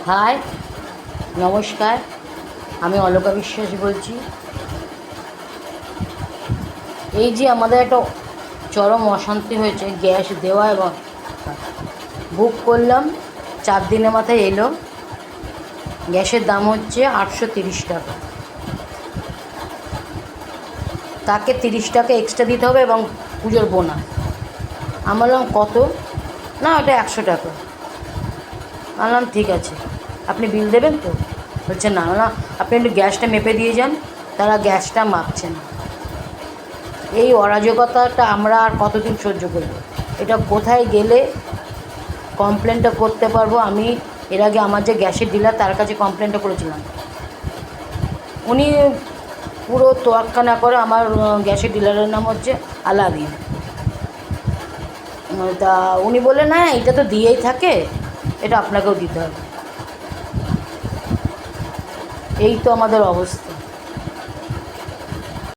High, নমস্কার। আমি অলকা বিশ্বাস বলছি। এই যে আমাদের একটা চরম অশান্তি হয়েছে গ্যাস দেওয়া, এবং বুক করলাম 4 দিনের মাথায় এলো। গ্যাসের দাম হচ্ছে 830 টাকা। তাকে 30 টাকা এক্সট্রা দিতে হবে এবং পুজোর বোনাস। আমি বললাম কত? না, ওটা 100 টাকা। বললাম ঠিক আছে, আপনি বিল দেবেন তো? বলছে না না, আপনি একটু গ্যাসটা মেপে দিয়ে যান। তারা গ্যাসটা মাপছে না। এই অরাজকতাটা আমরা আর কতদিন সহ্য করব? এটা কোথায় গেলে কমপ্লেনটা করতে পারবো? আমি এর আগে আমার যে গ্যাসের ডিলার তার কাছে কমপ্লেনটা করেছিলাম। উনি পুরো তোয়াক্কা না করে, আমার গ্যাসের ডিলারের নাম হচ্ছে আলাদিন। তা উনি বললেন না, এটা তো দিয়েই থাকে, এটা আপনাকেও দিতে হবে। এই তো আমাদের অবস্থা।